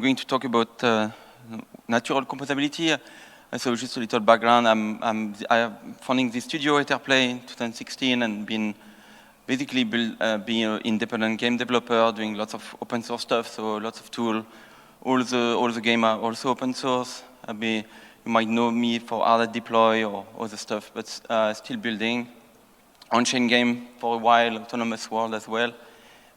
going to talk about natural composability. So just a little background. I'm founding the studio Etherplay in 2016 and been basically being an independent game developer, doing lots of open source stuff, so lots of tools. All the game are also open source. You might know me for Ardent Deploy or other stuff, but still building. On-chain game for a while, autonomous world as well.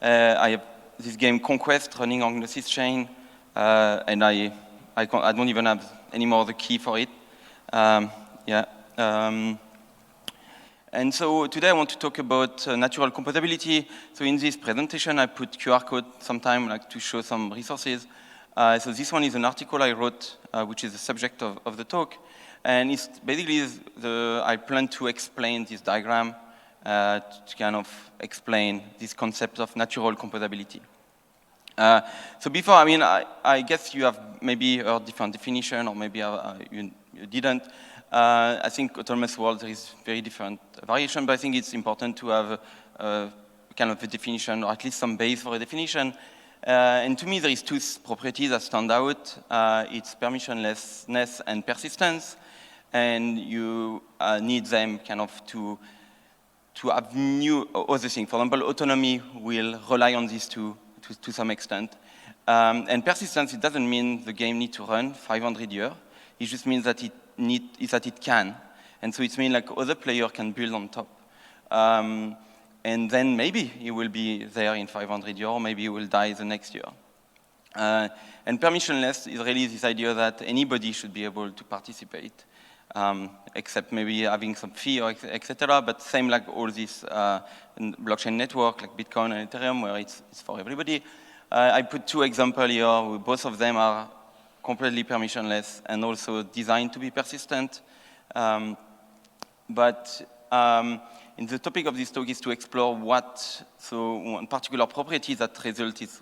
I have this game Conquest running on the sys chain, and I don't even have anymore the key for it. And so today I want to talk about natural composability. So in this presentation, I put QR code sometime like to show some resources. So this one is an article I wrote, which is the subject of the talk. And it's basically I plan to explain this diagram to kind of explain this concept of natural composability. So before, I guess you have maybe heard different definition, or maybe you didn't. I think autonomous world, there is very different variation, but I think it's important to have kind of a definition, or at least some base for a definition. And to me, there is two properties that stand out. It's permissionlessness and persistence, and you need them kind of to have new other things. For example, autonomy will rely on these two to some extent. And persistence, it doesn't mean the game needs to run 500 years. It just means that it can. And so it means like other player can build on top. And then maybe it will be there in 500 years, or maybe it will die the next year. And permissionless is really this idea that anybody should be able to participate, except maybe having some fee, or etc. But same like all this blockchain network, like Bitcoin and Ethereum, where it's for everybody. I put two examples here. Both of them are completely permissionless and also designed to be persistent. In the topic of this talk is to explore one particular property that results is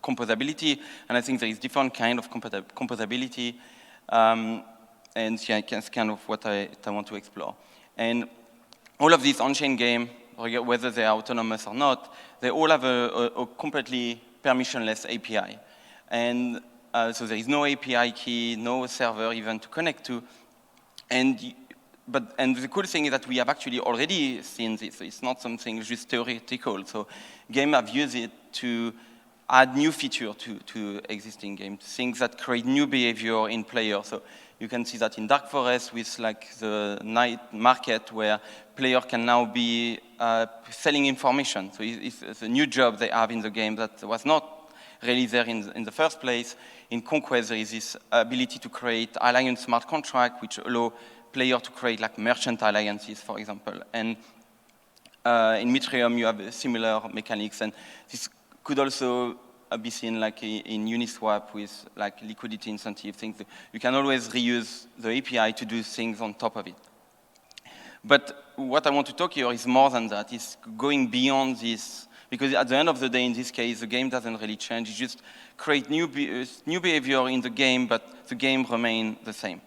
composability, and I think there is different kind of composability, and yeah, that's kind of what I want to explore. And all of these on-chain games, whether they are autonomous or not, they all have a completely permissionless API. And so there is no API key, no server even to connect to. And the cool thing is that we have actually already seen this. So it's not something just theoretical. So games have used it to add new features to existing games, things that create new behavior in players. So you can see that in Dark Forest with like the night market where player can now be selling information. So it's a new job they have in the game that was not really there in the first place. In Conquest, there is this ability to create alliance smart contract, which allow player to create like merchant alliances, for example. And in Mitrium, you have similar mechanics, and this could also be seen like in Uniswap with like liquidity incentive things. You can always reuse the API to do things on top of it. But what I want to talk here is more than that. It's going beyond this, because at the end of the day, in this case, the game doesn't really change. You just create new behavior in the game, but the game remains the same.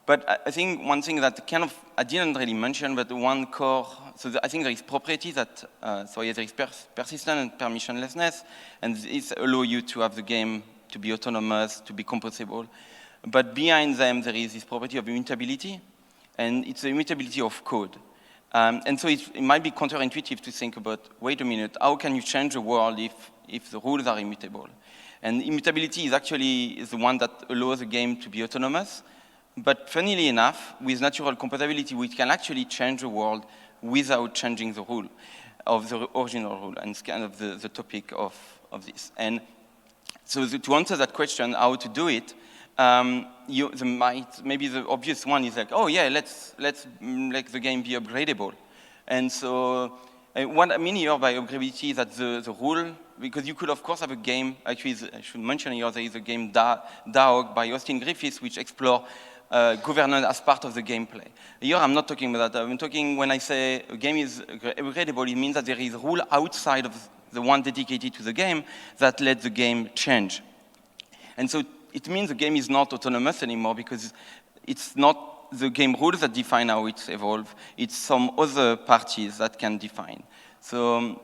But I think one thing that kind of I didn't really mention, but one core, so I think there is property that, there is persistence and permissionlessness, and this allow you to have the game to be autonomous, to be composable. But behind them, there is this property of immutability, and it's the immutability of code. And so it might be counterintuitive to think about, wait a minute, how can you change the world if the rules are immutable? And immutability is actually the one that allows the game to be autonomous. But funnily enough, with natural composability, we can actually change the world without changing the rule of the original rule. And it's kind of the topic of this. And so to answer that question, how to do it, maybe the obvious one is like, oh yeah, let's make the game be upgradable. And so what I mean here by upgradability is that the rule, because you could of course have a game, actually I should mention here there is a game DAO by Austin Griffiths which explore governance as part of the gameplay. Here I'm not talking about that. I'm talking when I say a game is upgradable, it means that there is a rule outside of the one dedicated to the game that lets the game change. And so it means the game is not autonomous anymore because it's not the game rules that define how it's evolved. It's some other parties that can define. So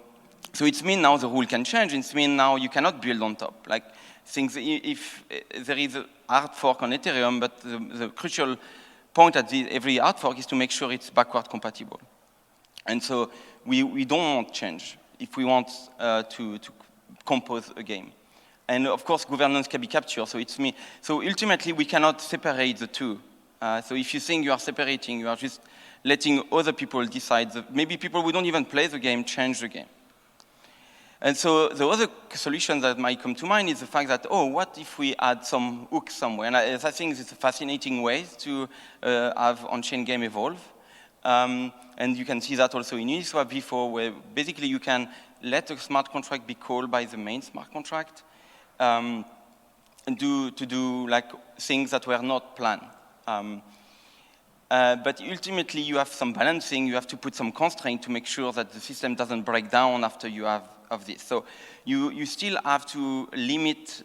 So it means now the rule can change. It means now you cannot build on top. Like things, if there is a hard fork on Ethereum, but the crucial point at every hard fork is to make sure it's backward compatible. And so we don't want change if we want to compose a game. And of course, governance can be captured. So it's me. So ultimately, we cannot separate the two. So if you think you are separating, you are just letting other people decide. Maybe people who don't even play the game change the game. And so the other solution that might come to mind is the fact that, oh, what if we add some hooks somewhere? And I think it's a fascinating way to have on-chain game evolve. And you can see that also in Uniswap before, where basically you can let a smart contract be called by the main smart contract and to do like things that were not planned. But ultimately, you have some balancing. You have to put some constraint to make sure that the system doesn't break down after you have of this. So you still have to limit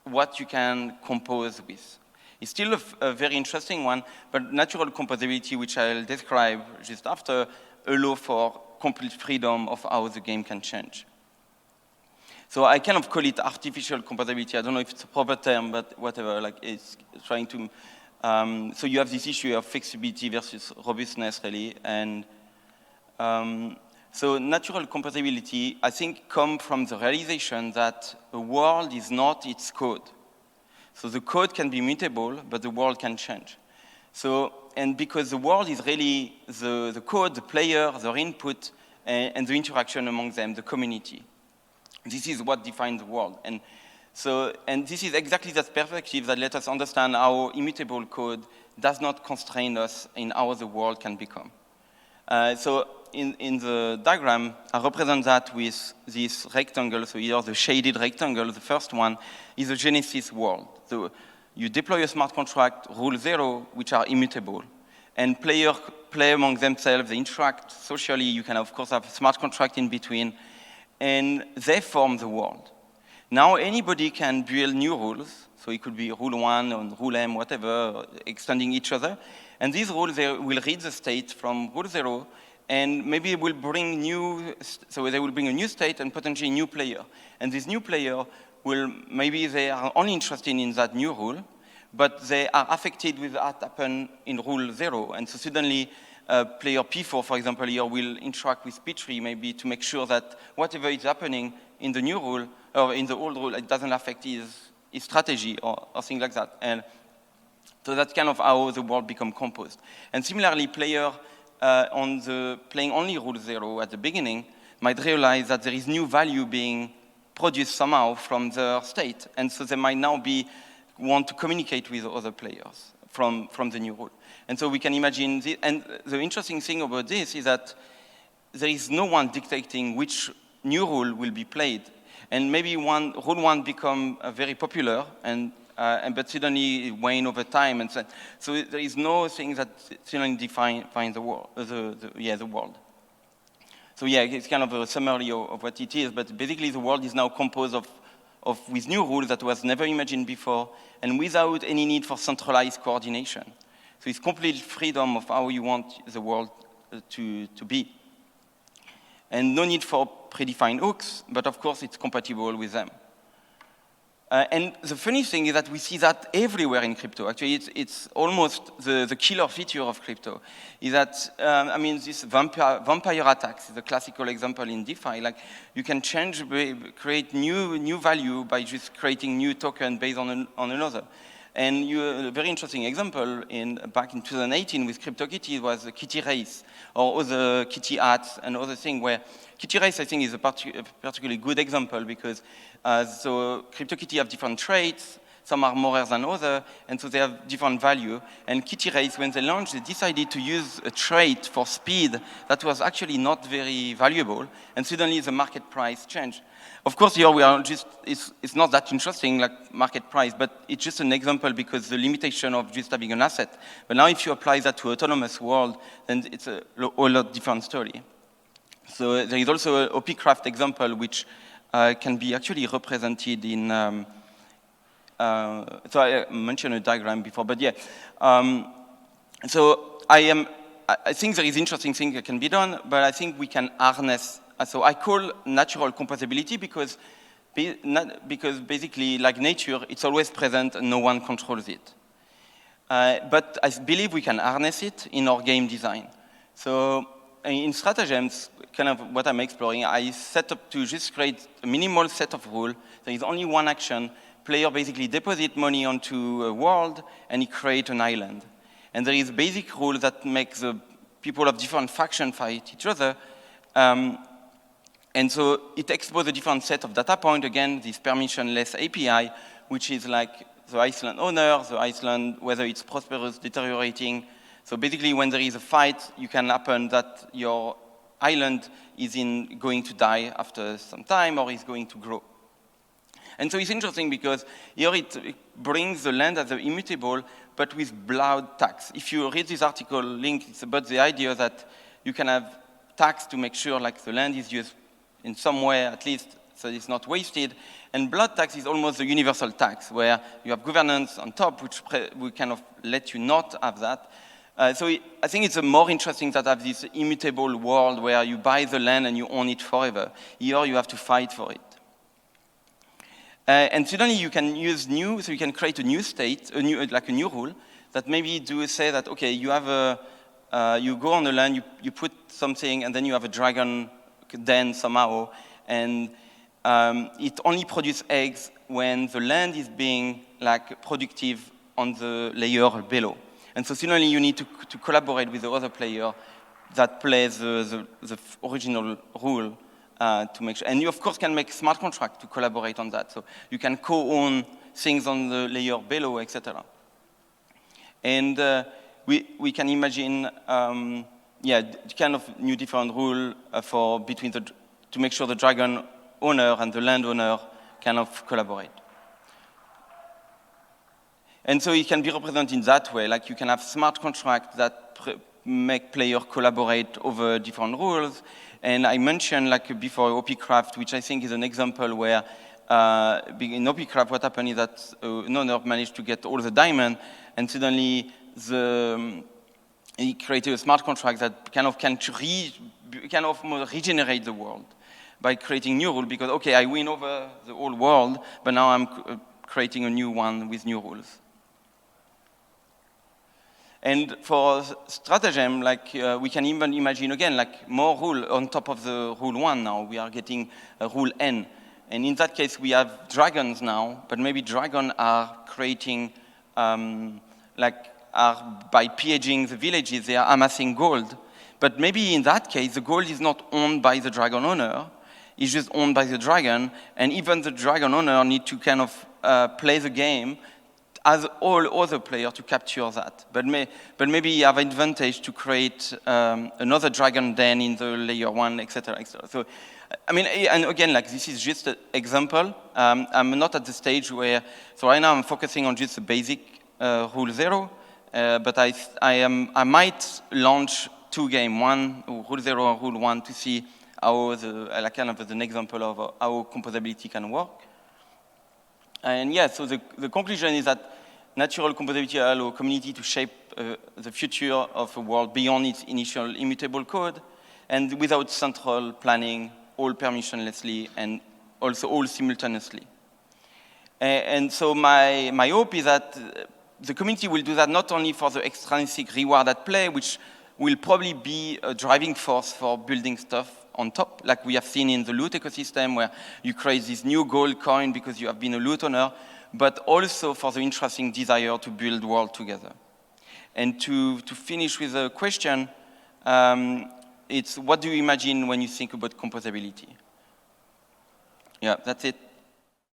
what you can compose with. It's still a very interesting one, but natural composability, which I'll describe just after, allow for complete freedom of how the game can change. So I kind of call it artificial composability. I don't know if it's a proper term, but whatever. Like it's trying to. So you have this issue of flexibility versus robustness, really, and so natural composability, I think, comes from the realization that a world is not its code. So the code can be mutable, but the world can change. So, and because the world is really the code, the player, their input, and the interaction among them, the community. This is what defines the world. And so, and this is exactly that perspective that lets us understand how immutable code does not constrain us in how the world can become. So in the diagram, I represent that with this rectangle. So here, the shaded rectangle, the first one, is a Genesis world. So you deploy a smart contract, rule 0, which are immutable. And players play among themselves, they interact socially. You can, of course, have a smart contract in between. And they form the world. Now anybody can build new rules. So it could be rule 1 or rule M, whatever, extending each other. And these rules, they will read the state from rule 0, and maybe it will bring so they will bring a new state and potentially a new player. And this new player will, maybe they are only interested in that new rule, but they are affected with what happened in rule 0. And so suddenly, player P4, for example, here will interact with P3 maybe to make sure that whatever is happening in the new rule, or in the old rule, it doesn't affect his strategy or things like that. And so that's kind of how the world becomes composed. And similarly, player playing only rule 0 at the beginning might realize that there is new value being produced somehow from their state. And so they might now want to communicate with other players from the new rule. And so we can imagine this. And the interesting thing about this is that there is no one dictating which new rule will be played. And maybe rule 1 become very popular, but suddenly wane over time. And so there is no thing that suddenly defines the world. The world. So yeah, it's kind of a summary of what it is. But basically, the world is now composed with new rules that was never imagined before, and without any need for centralized coordination. So it's complete freedom of how you want the world to be. And no need for predefined hooks, but of course it's compatible with them. And the funny thing is that we see that everywhere in crypto. Actually, it's almost the killer feature of crypto. Is that, this vampire attacks is a classical example in DeFi. Like, you can create new value by just creating new token based on another. And a very interesting example back in 2018 with CryptoKitty was the Kitty Race, or other Kitty hats and other things, where Kitty Race, I think, is a particularly good example because so CryptoKitty have different traits, some are more rare than others, and so they have different value. And Kitty Race, when they launched, they decided to use a trait for speed that was actually not very valuable, and suddenly the market price changed. Of course, here we are it's not that interesting, like market price, but it's just an example because the limitation of just having an asset. But now if you apply that to autonomous world, then it's a whole lot different story. So there is also an OPCraft example which can be actually represented in, so I mentioned a diagram before, but yeah. So I think there is interesting things that can be done, but I think we can harness so I call natural composability because basically, like nature, it's always present and no one controls it. But I believe we can harness it in our game design. So in Stratagems, kind of what I'm exploring, I set up to just create a minimal set of rules. There is only one action. Player basically deposit money onto a world, and he create an island. And there is a basic rule that makes the people of different factions fight each other. And so it exposes a different set of data points, again, this permissionless API, which is like the island owner, the island, whether it's prosperous, deteriorating. So basically, when there is a fight, you can happen that your island is going to die after some time or is going to grow. And so it's interesting because here it brings the land as immutable, but with blood tax. If you read this article link, it's about the idea that you can have tax to make sure like the land is used in some way, at least, so it's not wasted. And blood tax is almost a universal tax, where you have governance on top, which will kind of let you not have that. So I think it's more interesting that have this immutable world where you buy the land and you own it forever. Here you have to fight for it. And suddenly you can use so you can create a new state, like a new rule, that maybe do say that, okay, you have you go on the land, you put something, and then you have a dragon den somehow, and it only produces eggs when the land is being like productive on the layer below. And so suddenly you need to collaborate with the other player that plays the original rule to make sure. And you, of course, can make smart contract to collaborate on that. So you can co-own things on the layer below, etc. And we can imagine kind of new different rule to make sure the dragon owner and the landowner kind of collaborate. And so it can be represented in that way, like you can have smart contracts that make players collaborate over different rules. And I mentioned like before OPCraft, which I think is an example where in OPCraft what happened is that an owner managed to get all the diamonds, and suddenly he created a smart contract that kind of can regenerate the world by creating new rules, because, okay, I win over the whole world, but now I'm creating a new one with new rules. And for stratagem, like we can even imagine, again, like more rule on top of the rule 1 now. We are getting a rule n. And in that case, we have dragons now, but maybe dragons are creating, by pillaging the villages, they are amassing gold. But maybe in that case, the gold is not owned by the dragon owner, it's just owned by the dragon, and even the dragon owner need to kind of play the game as all other players to capture that. But maybe you have an advantage to create another dragon den in the layer 1, etc., etc. So, I mean, and again, like this is just an example. I'm not at the stage where, so right now I'm focusing on just the basic rule 0, but I might launch 2 games, one rule 0 and rule 1, to see how kind of an example of how composability can work. And yeah, so the conclusion is that natural composability allows community to shape the future of a world beyond its initial immutable code, and without central planning, all permissionlessly, and also all simultaneously. And so my hope is that the community will do that not only for the extrinsic reward at play, which will probably be a driving force for building stuff on top, like we have seen in the loot ecosystem, where you create this new gold coin because you have been a loot owner, but also for the interesting desire to build world together. And to finish with a question, it's what do you imagine when you think about composability? Yeah, that's it.